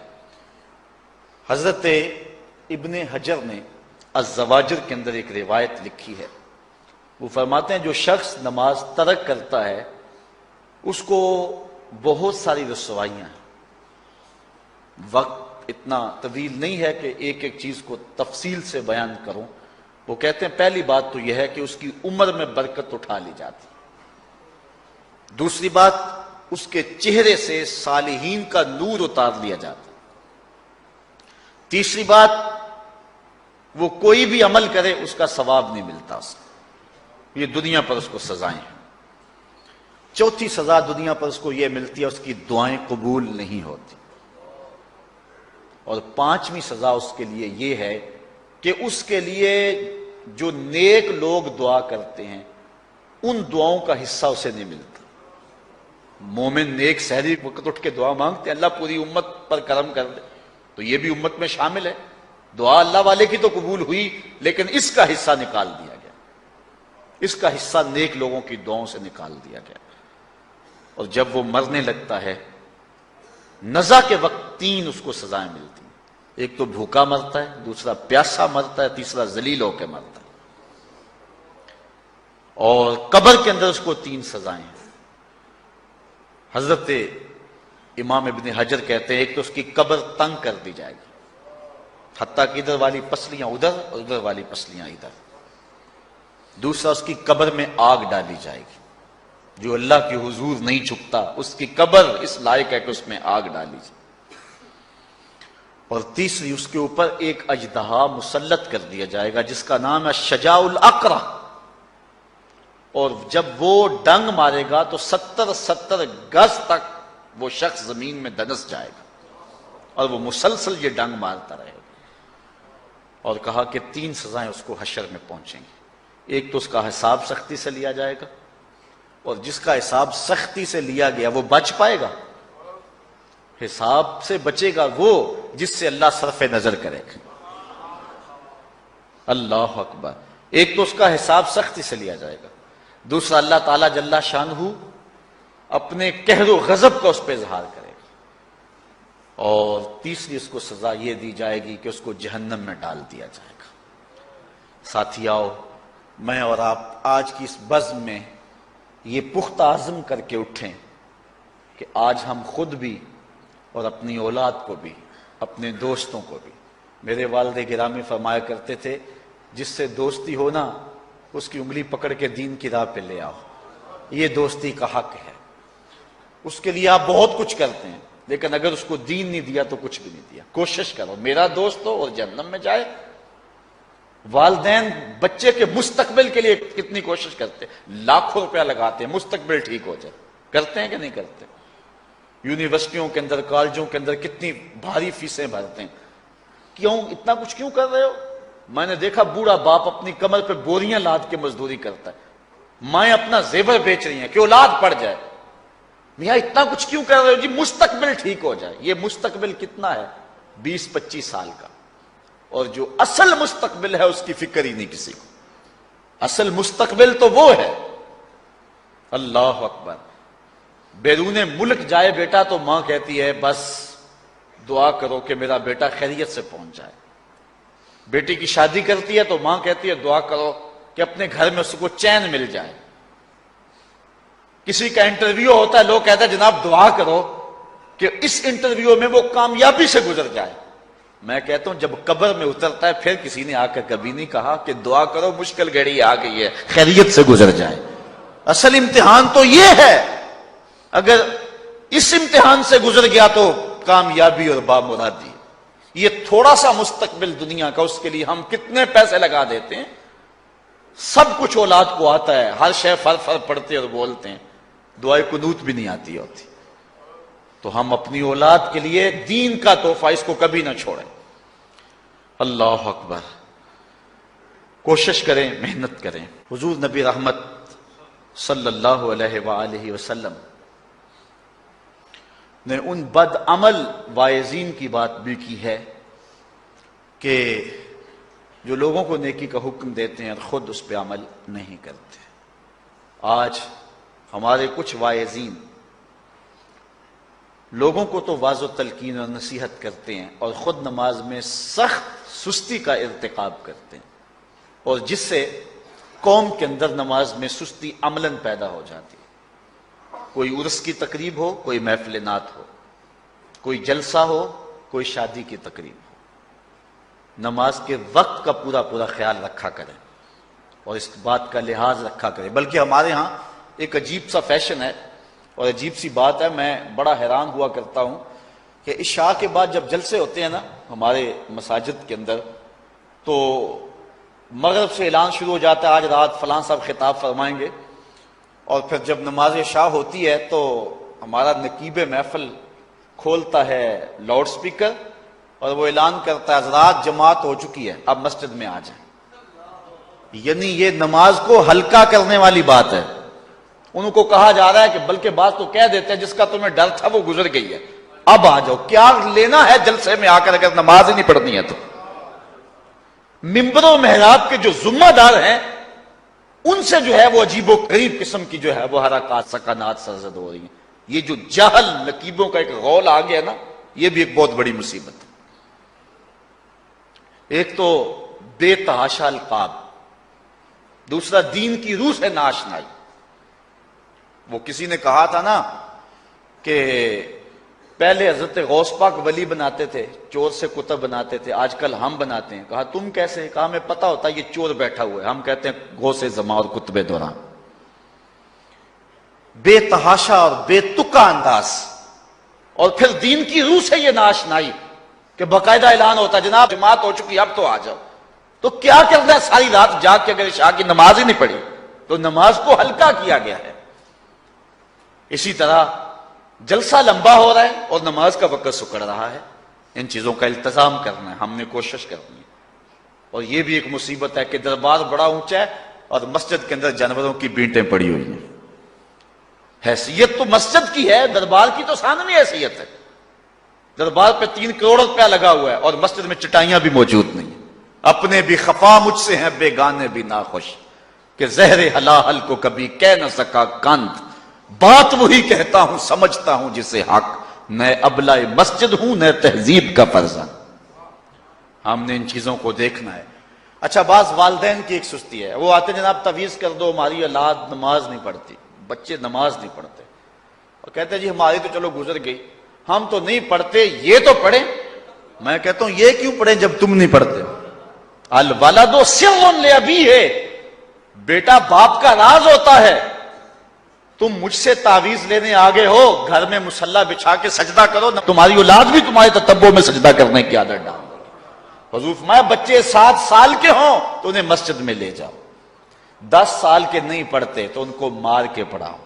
حضرت ابن حجر نے الزواجر کے اندر ایک روایت لکھی ہے. وہ فرماتے ہیں جو شخص نماز ترک کرتا ہے اس کو بہت ساری رسوائیاں ہیں. وقت اتنا طویل نہیں ہے کہ ایک ایک چیز کو تفصیل سے بیان کروں. وہ کہتے ہیں پہلی بات تو یہ ہے کہ اس کی عمر میں برکت اٹھا لی جاتی. دوسری بات اس کے چہرے سے صالحین کا نور اتار لیا جاتا. تیسری بات، وہ کوئی بھی عمل کرے اس کا ثواب نہیں ملتا اس کو، یہ دنیا پر اس کو سزائیں ہیں. چوتھی سزا دنیا پر اس کو یہ ملتی ہے، اس کی دعائیں قبول نہیں ہوتی. اور پانچویں سزا اس کے لیے یہ ہے کہ اس کے لیے جو نیک لوگ دعا کرتے ہیں ان دعاؤں کا حصہ اسے نہیں ملتا. مومن نیک سحری وقت اٹھ کے دعا مانگتے ہیں اللہ پوری امت پر کرم کر دے، تو یہ بھی امت میں شامل ہے. دعا اللہ والے کی تو قبول ہوئی، لیکن اس کا حصہ نکال دیا گیا، اس کا حصہ نیک لوگوں کی دعاؤں سے نکال دیا گیا. اور جب وہ مرنے لگتا ہے نزا کے وقت تین اس کو سزائیں ملتی ہیں. ایک تو بھوکا مرتا ہے، دوسرا پیاسا مرتا ہے، تیسرا ذلیل ہو کے مرتا ہے. اور قبر کے اندر اس کو تین سزائیں ہیں. حضرت امام ابن حجر کہتے ہیں ایک تو اس کی قبر تنگ کر دی جائے گی، حتیٰ کہ ادھر والی پسلیاں ادھر اور ادھر والی پسلیاں ادھر. دوسرا اس کی قبر میں آگ ڈالی جائے گی، جو اللہ کی حضور نہیں جھکتا اس کی قبر اس لائق ہے کہ اس میں آگ ڈالی جائے. اور تیسری اس کے اوپر ایک اژدہا مسلط کر دیا جائے گا جس کا نام ہے شجاع الاقرع. اور جب وہ ڈنگ مارے گا تو 70 گز تک وہ شخص زمین میں دنس جائے گا اور وہ مسلسل یہ ڈنگ مارتا رہے گا. اور کہا کہ تین سزائیں اس کو حشر میں پہنچیں گی. ایک تو اس کا حساب سختی سے لیا جائے گا، اور جس کا حساب سختی سے لیا گیا وہ بچ پائے گا. حساب سے بچے گا وہ جس سے اللہ صرف نظر کرے گا. اللہ اکبر. ایک تو اس کا حساب سختی سے لیا جائے گا، دوسرا اللہ تعالیٰ جل شانہ اپنے قہر و غضب کا اس پہ اظہار کرے گا، اور تیسری اس کو سزا یہ دی جائے گی کہ اس کو جہنم میں ڈال دیا جائے گا. ساتھیاؤ، میں اور آپ آج کی اس بزم میں یہ پختہ عزم کر کے اٹھیں کہ آج ہم خود بھی اور اپنی اولاد کو بھی، اپنے دوستوں کو بھی. میرے والد گرامی فرمایا کرتے تھے جس سے دوستی ہونا اس کی انگلی پکڑ کے دین کی راہ پہ لے آؤ، یہ دوستی کا حق ہے. اس کے لیے آپ بہت کچھ کرتے ہیں، لیکن اگر اس کو دین نہیں دیا تو کچھ بھی نہیں دیا. کوشش کرو میرا دوست ہو اور جہنم میں جائے. والدین بچے کے مستقبل کے لیے کتنی کوشش کرتے ہیں، لاکھوں روپیہ لگاتے ہیں مستقبل ٹھیک ہو جائے. کرتے ہیں کہ نہیں کرتے؟ یونیورسٹیوں کے اندر، کالجوں کے اندر کتنی بھاری فیسیں بھرتے ہیں. کیوں اتنا کچھ کیوں کر رہے ہو؟ میں نے دیکھا بوڑھا باپ اپنی کمر پہ بوریاں لاد کے مزدوری کرتا ہے، مائیں اپنا زیور بیچ رہی ہیں کہ اولاد پڑ جائے. میاں اتنا کچھ کیوں کر رہے ہو؟ جی مستقبل ٹھیک ہو جائے. یہ مستقبل کتنا ہے؟ 20-25 سال کا. اور جو اصل مستقبل ہے اس کی فکر ہی نہیں کسی کو. اصل مستقبل تو وہ ہے. اللہ اکبر. بیرون ملک جائے بیٹا تو ماں کہتی ہے بس دعا کرو کہ میرا بیٹا خیریت سے پہنچ جائے. بیٹی کی شادی کرتی ہے تو ماں کہتی ہے دعا کرو کہ اپنے گھر میں اس کو چین مل جائے. کسی کا انٹرویو ہوتا ہے، لوگ کہتے ہیں جناب دعا کرو کہ اس انٹرویو میں وہ کامیابی سے گزر جائے. میں کہتا ہوں جب قبر میں اترتا ہے پھر کسی نے آ کر کبھی نہیں کہا کہ دعا کرو مشکل گھڑی آ گئی ہے خیریت سے گزر جائے. اصل امتحان تو یہ ہے، اگر اس امتحان سے گزر گیا تو کامیابی اور بامرادی. یہ تھوڑا سا مستقبل دنیا کا، اس کے لیے ہم کتنے پیسے لگا دیتے ہیں. سب کچھ اولاد کو آتا ہے، ہر شے فر فر پڑھتے اور بولتے ہیں، دعائے قنوت بھی نہیں آتی ہوتی. تو ہم اپنی اولاد کے لیے دین کا تحفہ اس کو کبھی نہ چھوڑیں. اللہ اکبر. کوشش کریں، محنت کریں. حضور نبی رحمت صلی اللہ علیہ وآلہ وسلم نے ان بد عمل واعظین کی بات بھی کی ہے کہ جو لوگوں کو نیکی کا حکم دیتے ہیں اور خود اس پہ عمل نہیں کرتے. آج ہمارے کچھ واعظین لوگوں کو تو واعظ و تلقین اور نصیحت کرتے ہیں اور خود نماز میں سخت سستی کا ارتکاب کرتے ہیں، اور جس سے قوم کے اندر نماز میں سستی عملاً پیدا ہو جاتی ہے. کوئی عرس کی تقریب ہو، کوئی محفل نعت ہو، کوئی جلسہ ہو، کوئی شادی کی تقریب ہو، نماز کے وقت کا پورا پورا خیال رکھا کریں اور اس بات کا لحاظ رکھا کریں. بلکہ ہمارے ہاں ایک عجیب سا فیشن ہے اور عجیب سی بات ہے، میں بڑا حیران ہوا کرتا ہوں کہ عشاء کے بعد جب جلسے ہوتے ہیں نا ہمارے مساجد کے اندر، تو مغرب سے اعلان شروع ہو جاتا ہے آج رات فلاں صاحب خطاب فرمائیں گے، اور پھر جب نماز عشاء ہوتی ہے تو ہمارا نقیب محفل کھولتا ہے لاؤڈ سپیکر اور وہ اعلان کرتا ہے حضرات جماعت ہو چکی ہے، اب مسجد میں آ جائیں۔ یعنی یہ نماز کو ہلکا کرنے والی بات ہے۔ ان کو کہا جا رہا ہے کہ بلکہ بات تو کہہ دیتے ہیں جس کا تمہیں ڈر تھا وہ گزر گئی ہے، اب آ جاؤ، کیا لینا ہے جلسے میں آ کر اگر نماز ہی نہیں پڑھنی ہے تو۔ ممبر و محراب کے جو ذمہ دار ہیں ان سے جو ہے وہ عجیب و غریب قسم کی جو ہے وہ حرکات سکنات سرزد ہو رہی ہیں۔ یہ جو جہل نقیبوں کا ایک غول آ گیا نا، یہ بھی ایک بہت بڑی مصیبت ہے۔ ایک تو بے تحاشا القاب، دوسرا دین کی روح سے ناشنائی۔ وہ کسی نے کہا تھا نا کہ پہلے حضرت غوث پاک ولی بناتے تھے، چور سے کتب بناتے تھے، آج کل ہم بناتے ہیں۔ کہا تم کیسے؟ کہا ہمیں پتا ہوتا ہے یہ چور بیٹھا ہوا ہے، ہم کہتے ہیں غوث زماں اور کتب دوران۔ بے تحاشا اور بے تکا انداز، اور پھر دین کی روح سے یہ ناشنائی کہ باقاعدہ اعلان ہوتا ہے جناب جماعت ہو چکی اب تو آ جاؤ۔ تو کیا کرنا ہے ساری رات جاگ کے اگر عشاء کی نماز ہی نہیں پڑھی تو نماز کو ہلکا کیا گیا ہے۔ اسی طرح جلسہ لمبا ہو رہا ہے اور نماز کا وقت سکڑ رہا ہے۔ ان چیزوں کا التزام کرنا ہے، ہم نے کوشش کرنی ہے۔ اور یہ بھی ایک مصیبت ہے کہ دربار بڑا اونچا ہے اور مسجد کے اندر جانوروں کی بینٹیں پڑی ہوئی ہیں۔ حیثیت تو مسجد کی ہے، دربار کی تو ثانوی حیثیت ہے۔ دربار پہ 3 کروڑ روپیہ لگا ہوا ہے اور مسجد میں چٹائیاں بھی موجود نہیں ہیں۔ اپنے بھی خفا مجھ سے ہیں بیگانے بھی ناخوش، کہ زہر حلاحل کو کبھی کہہ نہ سکا کند، بات وہی کہتا ہوں سمجھتا ہوں جسے حق، نہ ابلہ مسجد ہوں نہ تہذیب کا فرزند۔ ہم نے ان چیزوں کو دیکھنا ہے۔ اچھا، بعض والدین کی ایک سستی ہے، وہ آتے جناب تعویذ کر دو، ہماری اولاد نماز نہیں پڑھتی، بچے نماز نہیں پڑھتے، اور کہتے ہیں جی ہماری تو چلو گزر گئی، ہم تو نہیں پڑھتے، یہ تو پڑھیں۔ میں کہتا ہوں یہ کیوں پڑھیں جب تم نہیں پڑھتے؟ الولد سر لابیہ، بیٹا باپ کا راز ہوتا ہے۔ تم مجھ سے تعویذ لینے آگے ہو، گھر میں مصلی بچھا کے سجدہ کرو، تمہاری اولاد بھی تمہارے تتبع میں سجدہ کرنے کی عادت ڈال۔ حضور فرمایا بچے 7 سال کے ہوں تو انہیں مسجد میں لے جاؤ، 10 سال کے نہیں پڑھتے تو ان کو مار کے پڑھاؤ۔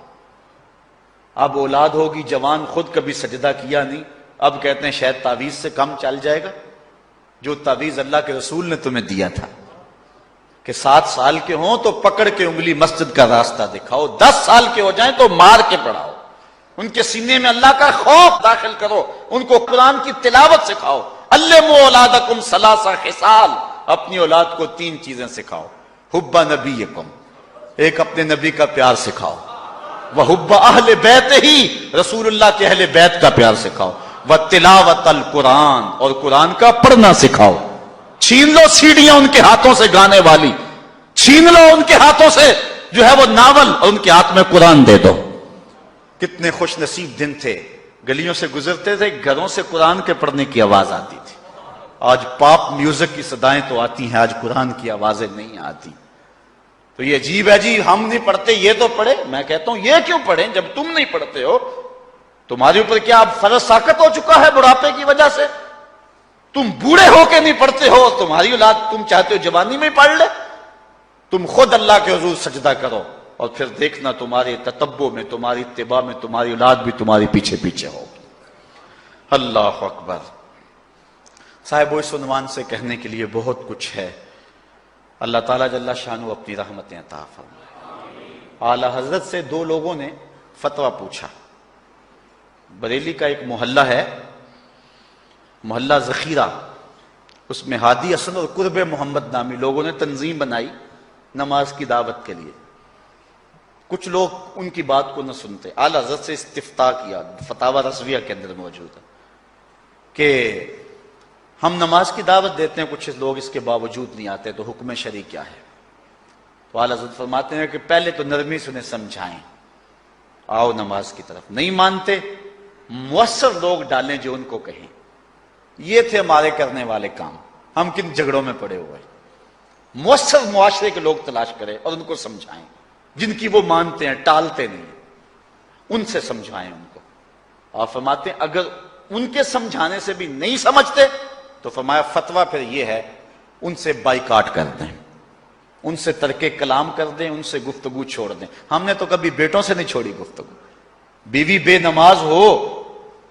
اب اولاد ہوگی جوان، خود کبھی سجدہ کیا نہیں، اب کہتے ہیں شاید تعویذ سے کم چل جائے گا۔ جو تعویذ اللہ کے رسول نے تمہیں دیا تھا کہ 7 سال کے ہوں تو پکڑ کے انگلی مسجد کا راستہ دکھاؤ، 10 سال کے ہو جائیں تو مار کے پڑھاؤ، ان کے سینے میں اللہ کا خوف داخل کرو، ان کو قرآن کی تلاوت سکھاؤ۔ علموا اولادکم 3 خصال، اپنی اولاد کو 3 چیزیں سکھاؤ۔ حب نبیکم، ایک اپنے نبی کا پیار سکھاؤ، وحب اہل بیت ہی، رسول اللہ کے اہل بیت کا پیار سکھاؤ، وتلاوت القرآن، اور قرآن کا پڑھنا سکھاؤ۔ چھین لو سیڑیاں ان کے ہاتھوں سے گانے والی، چھین لو ان کے ہاتھوں سے جو ہے وہ ناول، اور ان کے ہاتھ میں قرآن دے دو۔ کتنے خوش نصیب دن تھے، گلیوں سے گزرتے تھے، گھروں سے قرآن کے پڑھنے کی آواز آتی تھی۔ آج پاپ میوزک کی صدائیں تو آتی ہیں، آج قرآن کی آوازیں نہیں آتی۔ تو یہ عجیب ہے جی ہم نہیں پڑھتے، یہ تو پڑھے۔ میں کہتا ہوں یہ کیوں پڑھیں جب تم نہیں پڑھتے ہو؟ تمہارے اوپر کیا اب فرض ساقط ہو چکا ہے بڑھاپے کی وجہ سے؟ تم بوڑھے ہو کے نہیں پڑھتے ہو، تمہاری اولاد تم چاہتے ہو جوانی میں پڑھ لے؟ تم خود اللہ کے حضور سجدہ کرو اور پھر دیکھنا تمہارے تتبع میں، تمہاری اتباع میں تمہاری اولاد بھی تمہاری پیچھے پیچھے ہوگی۔ اللہ اکبر۔ صاحب اس عنوان سے کہنے کے لیے بہت کچھ ہے۔ اللہ تعالیٰ جل شانہ اپنی رحمتیں عطا فرمائے۔ اعلی حضرت سے 2 لوگوں نے فتویٰ پوچھا۔ بریلی کا ایک محلہ ہے، محلہ ذخیرہ، اس میں ہادی حسن اور قرب محمد نامی لوگوں نے تنظیم بنائی نماز کی دعوت کے لیے۔ کچھ لوگ ان کی بات کو نہ سنتے، اعلی حضرت سے استفتاء کیا، فتاوی رضویہ کے اندر موجود ہے کہ ہم نماز کی دعوت دیتے ہیں، کچھ لوگ اس کے باوجود نہیں آتے، تو حکم شرعی کیا ہے؟ تو اعلی حضرت فرماتے ہیں کہ پہلے تو نرمی سے انہیں سمجھائیں، آؤ نماز کی طرف۔ نہیں مانتے، مؤثر لوگ ڈالیں جو ان کو کہیں۔ یہ تھے ہمارے کرنے والے کام، ہم کن جھگڑوں میں پڑے ہوئے۔ مؤثر معاشرے کے لوگ تلاش کریں اور ان کو سمجھائیں، جن کی وہ مانتے ہیں، ٹالتے نہیں۔ ان سے سمجھائیں ان کو. آپ فرماتے ہیں اگر ان کے سمجھانے سے بھی نہیں سمجھتے تو فرمایا فتویٰ پھر یہ ہے ان سے بائیکاٹ کر دیں، ان سے ترک کلام کر دیں، ان سے گفتگو چھوڑ دیں. ہم نے تو کبھی بیٹوں سے نہیں چھوڑی گفتگو. بیوی بے نماز ہو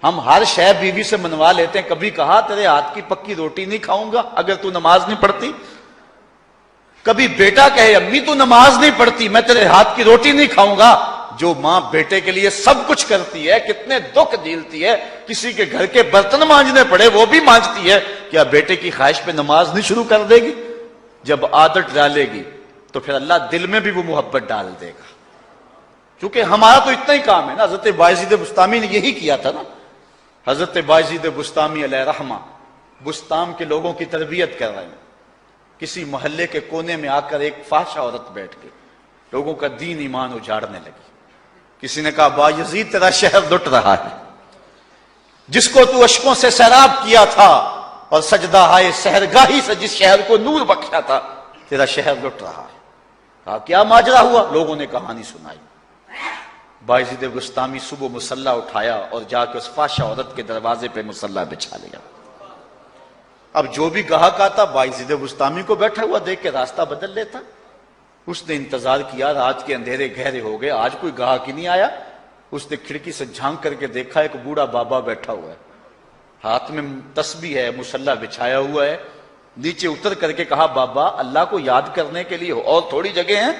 ہم ہر شے بیوی سے منوا لیتے ہیں. کبھی کہا تیرے ہاتھ کی پکی روٹی نہیں کھاؤں گا اگر تو نماز نہیں پڑھتی؟ کبھی بیٹا کہے امی تو نماز نہیں پڑھتی میں تیرے ہاتھ کی روٹی نہیں کھاؤں گا؟ جو ماں بیٹے کے لیے سب کچھ کرتی ہے، کتنے دکھ جھیلتی ہے، کسی کے گھر کے برتن مانجنے پڑے وہ بھی مانجتی ہے، کیا بیٹے کی خواہش پہ نماز نہیں شروع کر دے گی؟ جب عادت ڈالے گی تو پھر اللہ دل میں بھی وہ محبت ڈال دے گا. کیونکہ ہمارا تو اتنا ہی کام ہے نا. حضرت بایزید بسطامی نے یہی کیا تھا نا. حضرت بایزید بسطامی علیہ رحمہ بسطام کے لوگوں کی تربیت کر رہے ہیں. کسی محلے کے کونے میں آ کر ایک فاحشہ عورت بیٹھ کے لوگوں کا دین ایمان اجاڑنے لگی. کسی نے کہا بایزید تیرا شہر لٹ رہا ہے، جس کو تو اشکوں سے سیراب کیا تھا اور سجدہ ہائے سحرگاہی سے جس شہر کو نور بخشا تھا، تیرا شہر لٹ رہا ہے. کہا کیا ماجرا ہوا؟ لوگوں نے کہانی سنائی. بایزید بسطامی صبح مصلی اٹھایا اور جا کے اس فاحشہ عورت کے دروازے پہ مصلی بچھا لیا. اب جو بھی گاہک آتا بایزید بسطامی کو بیٹھا ہوا دیکھ کے راستہ بدل لیتا. اس نے انتظار کیا، رات کے اندھیرے گہرے ہو گئے، آج کوئی گاہک ہی نہیں آیا. اس نے کھڑکی سے جھانک کر کے دیکھا ایک بوڑھا بابا بیٹھا ہوا ہے، ہاتھ میں تسبیح ہے، مصلی بچھایا ہوا ہے. نیچے اتر کر کے کہا بابا اللہ کو یاد کرنے کے لیے اور تھوڑی جگہ ہیں،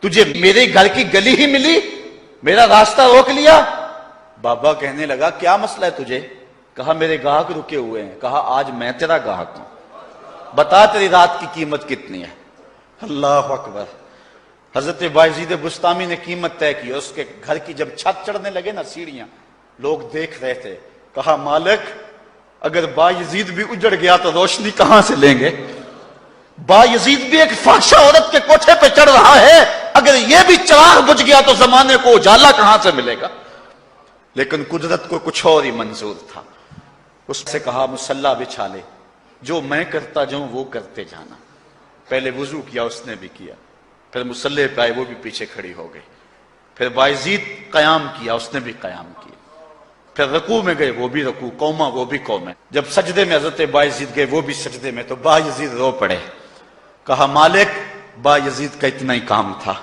تجھے میرے گھر کی گلی ہی ملی، میرا راستہ روک لیا. بابا کہنے لگا کیا مسئلہ ہے تجھے؟ کہا میرے گاہک رکے ہوئے ہیں. کہا آج میں تیرا گاہک ہوں، بتا تیری رات کی قیمت کتنی ہے. اللہ اکبر. حضرت بایزید بسطامی نے قیمت طے کی. اس کے گھر کی جب چھت چڑھنے لگے نا سیڑھیاں، لوگ دیکھ رہے تھے. کہا مالک اگر بایزید بھی اجڑ گیا تو روشنی کہاں سے لیں گے؟ بایزید بھی ایک فاحشہ عورت کے کوٹھے پہ چڑھ رہا ہے، اگر یہ بھی چراغ بجھ گیا تو زمانے کو اجالا کہاں سے ملے گا؟ لیکن قدرت کو کچھ اور ہی منظور تھا. اس سے کہا مصلی بچھا لے، جو میں کرتا جاؤں وہ کرتے جانا. پہلے وضو کیا، اس نے بھی کیا. پھر مصلی پہ آئے، وہ بھی پیچھے کھڑی ہو گئی. پھر بایزید قیام کیا، اس نے بھی قیام کیا. پھر رکوع میں گئے، وہ بھی رکوع، قوما وہ بھی قومیں. جب سجدے میں حضرت بایزید گئے، وہ بھی سجدے میں. تو بایزید رو پڑے. کہا مالک بایزید کا اتنا ہی کام تھا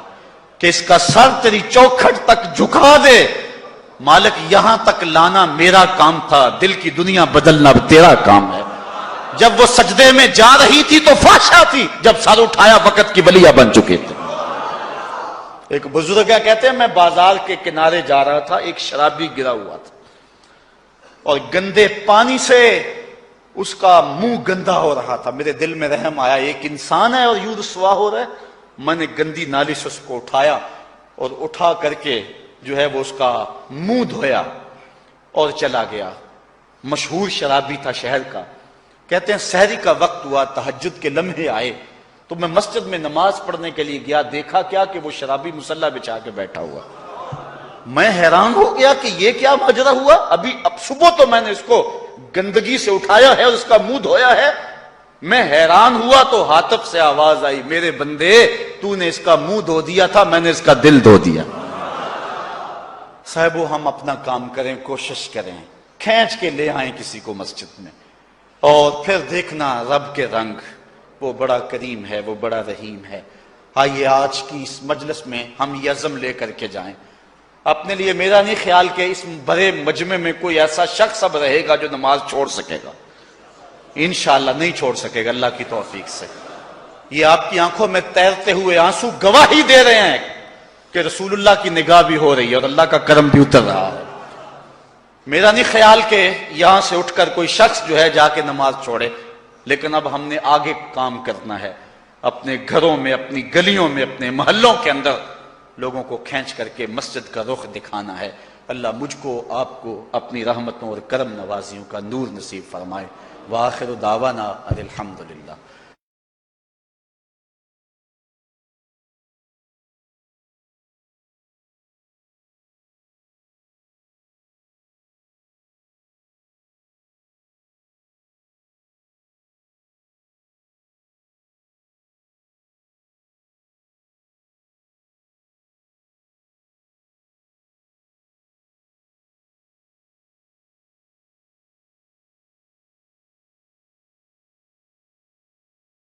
کہ اس کا سر تیری چوکھٹ تک جھکا دے. مالک یہاں تک لانا میرا کام تھا، دل کی دنیا بدلنا تیرا کام ہے. جب وہ سجدے میں جا رہی تھی تو فحشا تھی، جب سر اٹھایا وقت کی ولیہ بن چکے تھے. ایک بزرگ ہے کہتے ہیں میں بازار کے کنارے جا رہا تھا، ایک شرابی گرا ہوا تھا اور گندے پانی سے اس کا منہ گندا ہو رہا تھا. میرے دل میں رحم آیا، ایک انسان ہے اور یوں رسوا ہو رہا ہے. میں نے گندی نالی سے اس کو اٹھایا اور اٹھا کر کے جو ہے وہ اس کا منہ دھویا اور چلا گیا. مشہور شرابی تھا شہر کا. کہتے ہیں سحری کا وقت ہوا، تہجد کے لمحے آئے تو میں مسجد میں نماز پڑھنے کے لیے گیا. دیکھا کیا کہ وہ شرابی مصلی بچھا کے بیٹھا ہوا. میں حیران ہو گیا کہ یہ کیا ماجرا ہوا. اب صبح تو میں نے اس کو گندگی سے اٹھایا ہے اور اس کا منہ دھویا ہے. میں حیران ہوا تو ہاتف سے آواز آئی میرے بندے تو نے اس کا منہ دھو دیا تھا، میں نے اس کا دل دھو دیا. صاحبو ہم اپنا کام کریں، کوشش کریں، کھینچ کے لے آئیں کسی کو مسجد میں اور پھر دیکھنا رب کے رنگ. وہ بڑا کریم ہے، وہ بڑا رحیم ہے. آئیے آج کی اس مجلس میں ہم یہ عزم لے کر کے جائیں. اپنے لیے میرا نہیں خیال کہ اس بڑے مجمع میں کوئی ایسا شخص اب رہے گا جو نماز چھوڑ سکے گا. انشاءاللہ نہیں چھوڑ سکے گا اللہ کی توفیق سے. یہ آپ کی آنکھوں میں تیرتے ہوئے آنسو گواہی دے رہے ہیں کہ رسول اللہ کی نگاہ بھی ہو رہی ہے اور اللہ کا کرم بھی اتر رہا ہے. میرا نہیں خیال کہ یہاں سے اٹھ کر کوئی شخص جو ہے جا کے نماز چھوڑے. لیکن اب ہم نے آگے کام کرنا ہے، اپنے گھروں میں، اپنی گلیوں میں، اپنے محلوں کے اندر لوگوں کو کھینچ کر کے مسجد کا رخ دکھانا ہے. اللہ مجھ کو آپ کو اپنی رحمتوں اور کرم نوازیوں کا نور نصیب فرمائے. وآخر دعوانا الحمدللہ.